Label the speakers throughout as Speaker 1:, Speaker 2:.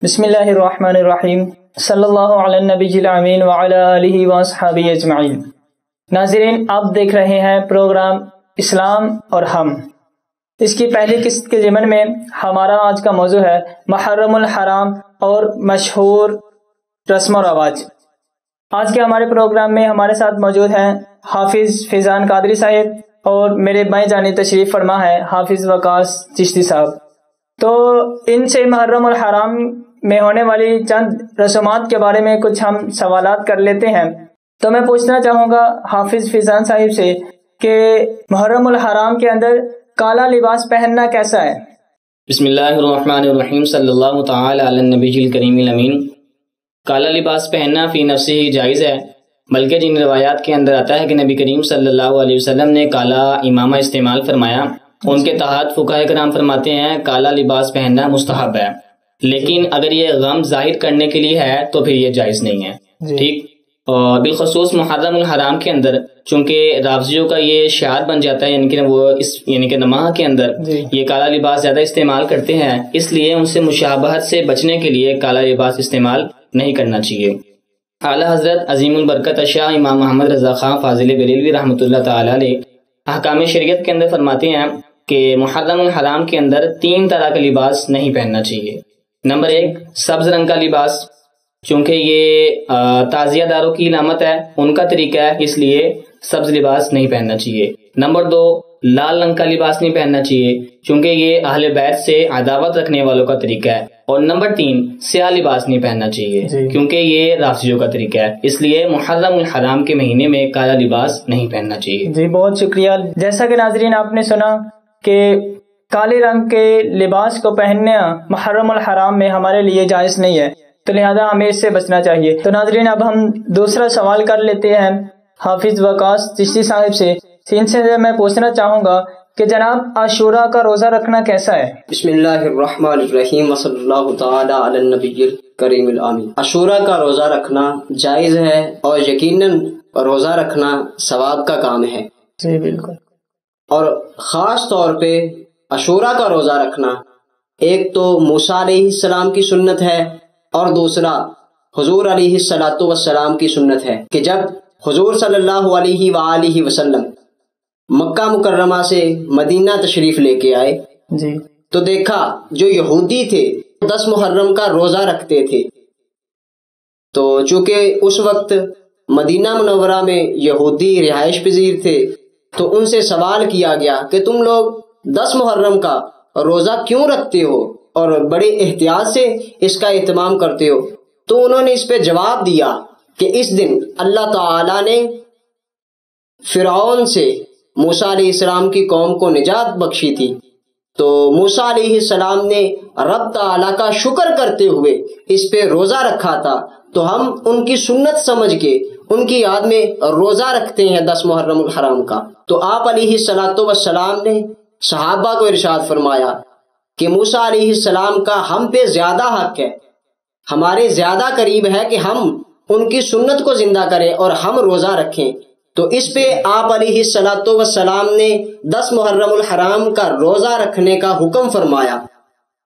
Speaker 1: بسم اللہ الرحمن الرحیم صلی اللہ علی النبی الامین وعلی آلہ واصحابہ اجمعین۔ ناظرین، آپ دیکھ رہے ہیں پروگرام اسلام اور ہم۔ اس کی پہلی قسط کے ضمن میں ہمارا آج کا موضوع ہے محرم الحرام اور مشہور رسم و رواج۔ آج کے ہمارے پروگرام میں ہمارے ساتھ موجود ہیں حافظ فیضان قادری صاحب اور میرے بائیں جانب تشریف فرما ہے حافظ وقاص چشتی صاحب۔ تو ان سے محرم الحرام میں ہونے والی چند رسومات کے بارے میں کچھ ہم سوالات کر لیتے ہیں۔ تو میں پوچھنا چاہوں گا حافظ فیضان صاحب سے کہ محرم الحرام کے اندر کالا لباس پہننا کیسا ہے؟
Speaker 2: بسم اللہ الرحمن الرحیم صلی اللہ تعالی علی النبی الکریم الامین۔ کالا لباس پہننا فی نفسہ ہی جائز ہے، بلکہ جن روایات کے اندر آتا ہے کہ نبی کریم صلی اللہ علیہ وسلم نے کالا امامہ استعمال فرمایا، ان کے تحت فقہاء کرام فرماتے ہیں کالا لباس پہننا مستحب ہے، لیکن اگر یہ غم ظاہر کرنے کے لیے ہے تو پھر یہ جائز نہیں ہے۔ ٹھیک، اور بالخصوص محرم الحرام کے اندر چونکہ رافضیوں کا یہ شعار بن جاتا ہے، یعنی کہ وہ یعنی کہ نماز کے اندر یہ کالا لباس زیادہ استعمال کرتے ہیں، اس لیے ان سے مشابہت سے بچنے کے لیے کالا لباس استعمال نہیں کرنا چاہیے۔ اعلیٰ حضرت عظیم البرکت شاہ امام محمد رضا خان فاضل بریلوی رحمۃ اللہ تعالی علیہ احکام شریعت کے اندر فرماتے ہیں کہ محرم الحرام کے اندر 3 طرح کا لباس نہیں پہننا چاہیے۔ نمبر 1 سبز رنگ کا لباس، چونکہ یہ تعزیہ داروں کی علامت ہے، ان کا طریقہ ہے، اس لیے سبز لباس نہیں پہننا چاہیے۔ نمبر 2 لال رنگ کا لباس نہیں پہننا چاہیے، چونکہ یہ اہل بیت سے عداوت رکھنے والوں کا طریقہ ہے۔ اور نمبر 3 سیاہ لباس نہیں پہننا چاہیے، کیونکہ یہ رافضیوں کا طریقہ ہے، اس لیے محرم الحرام کے مہینے میں کالا لباس نہیں پہننا چاہیے۔
Speaker 1: جی بہت شکریہ۔ جیسا کہ ناظرین آپ نے سنا کہ کالے رنگ کے لباس کو پہننا محرم الحرام میں ہمارے لیے جائز نہیں ہے، تو لہذا ہمیں اس سے بچنا چاہیے۔ تو ناظرین اب ہم دوسرا سوال کر لیتے ہیں حافظ وقاص چشتی صاحب سے۔ ان سے میں پوچھنا چاہوں گا کہ جناب عاشورہ کا روزہ رکھنا کیسا ہے؟
Speaker 3: بسم اللہ الرحمن الرحیم وصلی اللہ تعالی علی النبی الکریم الامین۔ عاشورہ کا روزہ رکھنا جائز ہے اور یقیناً روزہ رکھنا ثواب کا کام ہے۔
Speaker 1: جی بالکل۔
Speaker 3: اور خاص طور پہ عاشورہ کا روزہ رکھنا ایک تو موسیٰ علیہ السلام کی سنت ہے اور دوسرا حضور علیہ السلام کی سنت ہے کہ جب حضور صلی اللہ علیہ وآلہ وسلم مکہ مکرمہ سے مدینہ تشریف لے کے آئے
Speaker 1: جی
Speaker 3: تو دیکھا جو یہودی تھے 10 محرم کا روزہ رکھتے تھے، تو چونکہ اس وقت مدینہ منورہ میں یہودی رہائش پذیر تھے تو ان سے سوال کیا گیا کہ تم لوگ 10 محرم کا روزہ کیوں رکھتے ہو اور بڑے احتیاط سے اس کا اہتمام کرتے ہو؟ تو انہوں نے اس پہ جواب دیا کہ اس دن اللہ تعالی نے فرعون سے موسیٰ علیہ السلام کی قوم کو نجات بخشی تھی، تو موسیٰ علیہ السلام نے رب تعالیٰ کا شکر کرتے ہوئے اس پہ روزہ رکھا تھا، تو ہم ان کی سنت سمجھ کے ان کی یاد میں روزہ رکھتے ہیں 10 محرم الحرام کا۔ تو آپ علیہ السلام نے صحابہ کو ارشاد فرمایا کہ موسیٰ علیہ السلام کا ہم پہ زیادہ حق ہے، ہمارے زیادہ قریب ہے کہ ہم ان کی سنت کو زندہ کریں اور ہم روزہ رکھیں۔ تو اس پہ آپ علیہ السلام نے 10 محرم الحرام کا روزہ رکھنے کا حکم فرمایا۔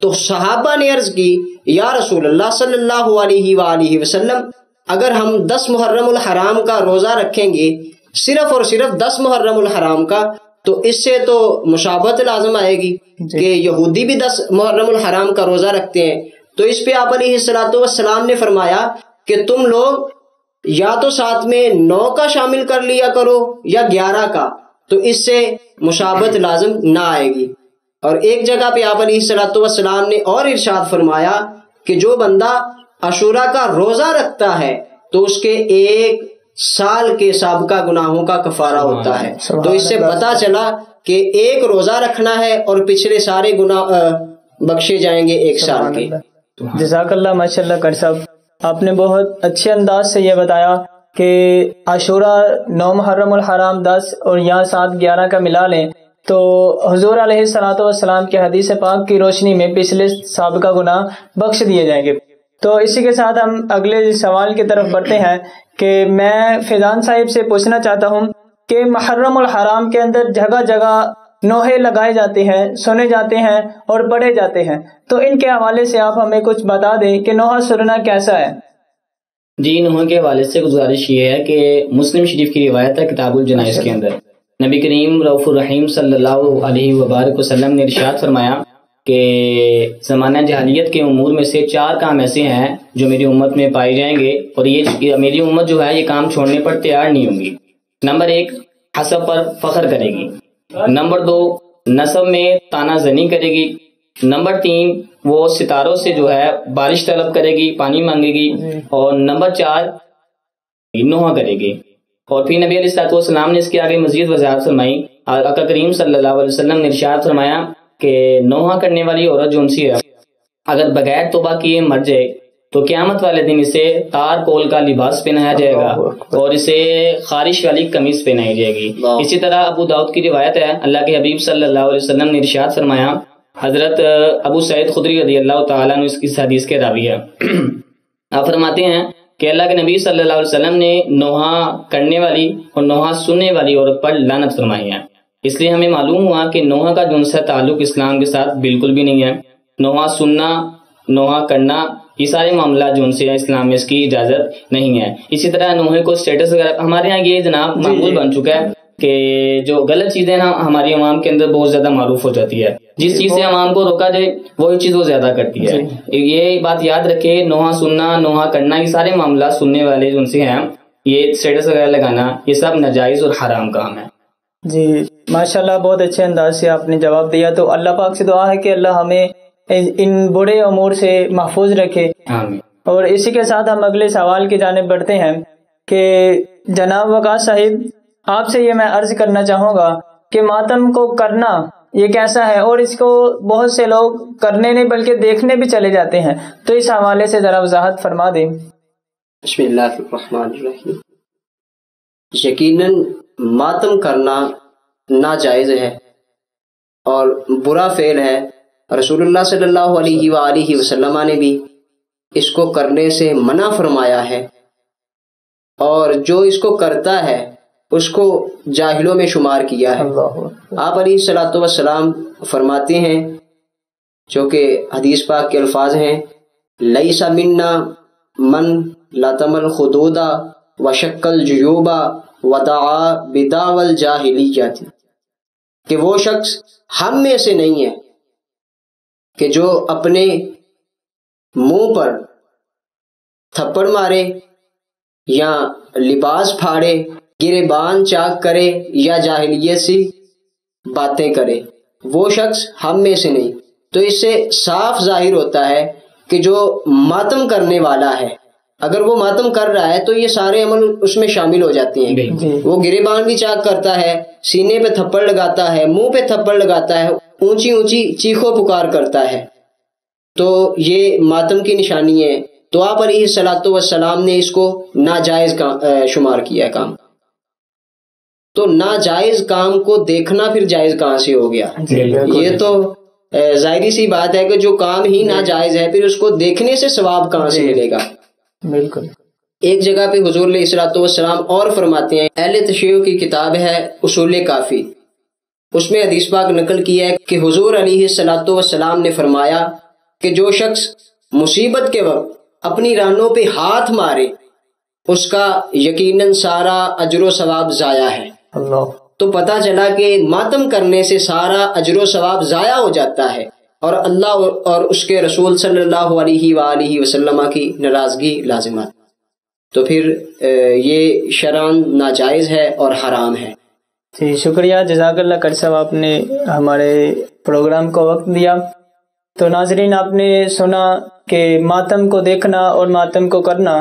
Speaker 3: تو صحابہ نے عرض کی یا رسول اللہ صلی اللہ علیہ وآلہ وسلم، اگر ہم 10 محرم الحرام کا روزہ رکھیں گے صرف اور صرف 10 محرم الحرام کا، تو اس سے تو مشابہت لازم آئے گی کہ یہودی بھی 10 محرم الحرام کا روزہ رکھتے ہیں۔ تو اس پہ آپ علیہ السلام نے فرمایا کہ تم لوگ یا تو ساتھ میں 9 کا شامل کر لیا کرو یا 11 کا، تو اس سے مشابہت لازم نہ آئے گی۔ اور ایک جگہ پہ آپ علیہ السلام نے اور ارشاد فرمایا کہ جو بندہ عاشورہ کا روزہ رکھتا ہے تو اس کے 1 سال کے سابقہ گناہوں کا کفارہ ہوتا ہے۔ تو اس سے پتہ چلا کہ ایک روزہ رکھنا ہے اور پچھلے سارے گناہ بخشے جائیں گے 1 سال کے۔
Speaker 1: جزاک اللہ، ماشاءاللہ کر صاحب، آپ نے بہت اچھے انداز سے یہ بتایا کہ عاشورہ 9 محرم الحرام 10 اور یہاں 7 11 کا ملا لیں تو حضور علیہ السلام کی حدیث پاک کی روشنی میں پچھلے سابقہ گناہ بخش دیے جائیں گے۔ تو اسی کے ساتھ ہم اگلے سوال کی طرف بڑھتے ہیں کہ میں فیضان صاحب سے پوچھنا چاہتا ہوں کہ محرم الحرام کے اندر جگہ جگہ نوحے لگائے جاتے ہیں، سنے جاتے ہیں اور پڑھے جاتے ہیں، تو ان کے حوالے سے آپ ہمیں کچھ بتا دیں کہ نوحہ سننا کیسا ہے؟
Speaker 2: جی، نوحہ کے حوالے سے گزارش یہ ہے کہ مسلم شریف کی روایت ہے کتاب الجنائز کے اندر، نبی کریم رؤوف الرحیم صلی اللہ علیہ وبارک وسلم نے ارشاد فرمایا کہ زمانہ جاہلیت کے امور میں سے 4 کام ایسے ہیں جو میری امت میں پائے جائیں گے، اور یہ میری امت جو ہے یہ کام چھوڑنے پر تیار نہیں ہوں گی۔ نمبر 1، حسب پر فخر کرے گی۔ نمبر 2، نسب میں تانا زنی کرے گی۔ نمبر 3، وہ ستاروں سے جو ہے بارش طلب کرے گی، پانی مانگے گی۔ اور نمبر 4، نوحہ کرے گی۔ اور پھر نبی علیہ السلام نے اس کے آگے مزید وضاحت فرمائی۔ آقا کریم صلی اللہ علیہ وسلم نے ارشاد فرمایا کہ نوحہ کرنے والی عورت جو سی ہے، اگر بغیر توبہ کیے مر جائے تو قیامت والے دن اسے تار پول کا لباس پہنایا جائے گا اور اسے خارش والی قمیص پہنائی جائے گی۔ اسی طرح ابو داؤد کی روایت ہے، اللہ کے حبیب صلی اللہ علیہ وسلم نے ارشاد فرمایا، حضرت ابو سعید خدری رضی اللہ تعالیٰ عنہ اس حدیث کے راوی ہے، آپ فرماتے ہیں کہ اللہ کے نبی صلی اللہ علیہ وسلم نے نوحہ کرنے والی اور نوحہ سننے والی عورت پر لعنت فرمائی ہے۔ اس لیے ہمیں معلوم ہوا کہ نوحہ کا جو ان سے تعلق اسلام کے ساتھ بالکل بھی نہیں ہے۔ نوحہ سننا، نوحہ کرنا، یہ سارے معاملات جو ان سے اسلام میں اس کی اجازت نہیں ہے۔ اسی طرح نوحے کو اسٹیٹس وغیرہ ہمارے ہاں یہ جناب معمول بن چکا ہے کہ جو غلط چیزیں نا ہماری عوام کے اندر بہت زیادہ معروف ہو جاتی ہے، جس چیز سے عوام کو روکا جائے وہی چیز وہ زیادہ کرتی ہے۔ یہ بات یاد رکھے، نوحہ سننا، نوحہ کرنا، یہ سارے معاملات سننے والے جو ان سے ہیں، یہ اسٹیٹس وغیرہ لگانا، یہ سب ناجائز اور حرام کام ہے۔
Speaker 1: جی ماشاءاللہ، بہت اچھے انداز سے آپ نے جواب دیا۔ تو اللہ پاک سے دعا ہے کہ اللہ ہمیں ان برے امور سے محفوظ رکھے،
Speaker 2: آمین۔
Speaker 1: اور اسی کے ساتھ ہم اگلے سوال کی جانب بڑھتے ہیں کہ جناب وقاص صاحب، آپ سے یہ میں عرض کرنا چاہوں گا کہ ماتم کو کرنا یہ کیسا ہے، اور اس کو بہت سے لوگ کرنے نہیں بلکہ دیکھنے بھی چلے جاتے ہیں، تو اس حوالے سے ذرا وضاحت فرما دیں۔
Speaker 3: بسم اللہ الرحمن الرحیم۔ یقیناً ماتم کرنا ناجائز ہے اور برا فعل ہے۔ رسول اللہ صلی اللہ علیہ وآلہ وسلم نے بھی اس کو کرنے سے منع فرمایا ہے، اور جو اس کو کرتا ہے اس کو جاہلوں میں شمار کیا ہے۔ آپ علیہ الصلوۃ والسلام فرماتے ہیں، جو کہ حدیث پاک کے الفاظ ہیں، لیس منا من لطم الخدود وشق الجیوب ودعا بدعوی الجاہلیت، کہ وہ شخص ہم میں سے نہیں ہے کہ جو اپنے منہ پر تھپڑ مارے یا لباس پھاڑے، گریبان چاک کرے یا جاہلیت سی باتیں کرے، وہ شخص ہم میں سے نہیں۔ تو اس سے صاف ظاہر ہوتا ہے کہ جو ماتم کرنے والا ہے، اگر وہ ماتم کر رہا ہے تو یہ سارے عمل اس میں شامل ہو جاتے ہیں۔ وہ گریبان بھی چاک کرتا ہے، سینے پہ تھپڑ لگاتا ہے، منہ پہ تھپڑ لگاتا ہے، اونچی اونچی چیخو پکار کرتا ہے، تو یہ ماتم کی نشانی ہے۔ تو آپ علیہ الصلوۃ والسلام نے اس کو ناجائز شمار کیا ہے کام۔ تو ناجائز کام کو دیکھنا پھر جائز کہاں سے ہو گیا؟ یہ تو ظاہری سی بات ہے کہ جو کام ہی ناجائز ہے پھر اس کو دیکھنے سے ثواب کہاں سے ملے گا؟
Speaker 1: بالکل۔
Speaker 3: ایک جگہ پہ حضور علیہ الصلوۃ والسلام اور فرماتے ہیں، اہل تشیع کی کتاب ہے اصول کافی، اس میں حدیث پاک نقل کیا ہے کہ حضور علیہ الصلوۃ والسلام نے فرمایا کہ جو شخص مصیبت کے وقت اپنی رانوں پہ ہاتھ مارے اس کا یقیناً سارا اجر و ثواب ضائع ہے۔ تو پتہ چلا کہ ماتم کرنے سے سارا اجر و ثواب ضائع ہو جاتا ہے اور اللہ اور اس کے رسول صلی اللہ علیہ وآلہ وسلم کی ناراضگی لازمات، تو پھر یہ شرعاً ناجائز ہے اور حرام ہے۔
Speaker 1: جی شکریہ، جزاک اللہ کر صاحب، آپ نے ہمارے پروگرام کو وقت دیا۔ تو ناظرین، آپ نے سنا کہ ماتم کو دیکھنا اور ماتم کو کرنا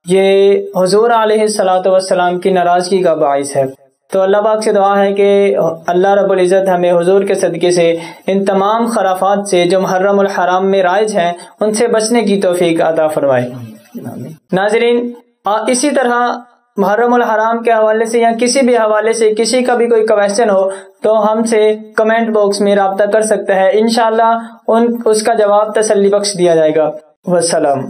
Speaker 1: یہ حضور علیہ الصلوۃ والسلام کی ناراضگی کا باعث ہے۔ تو اللہ پاک سے دعا ہے کہ اللہ رب العزت ہمیں حضور کے صدقے سے ان تمام خرافات سے جو محرم الحرام میں رائج ہیں ان سے بچنے کی توفیق عطا فرمائے۔ ناظرین، اسی طرح محرم الحرام کے حوالے سے یا کسی بھی حوالے سے کسی کا بھی کوئی کویسچن ہو تو ہم سے کمنٹ باکس میں رابطہ کر سکتا ہے، انشاءاللہ اس کا جواب تسلی بخش دیا جائے گا۔ والسلام۔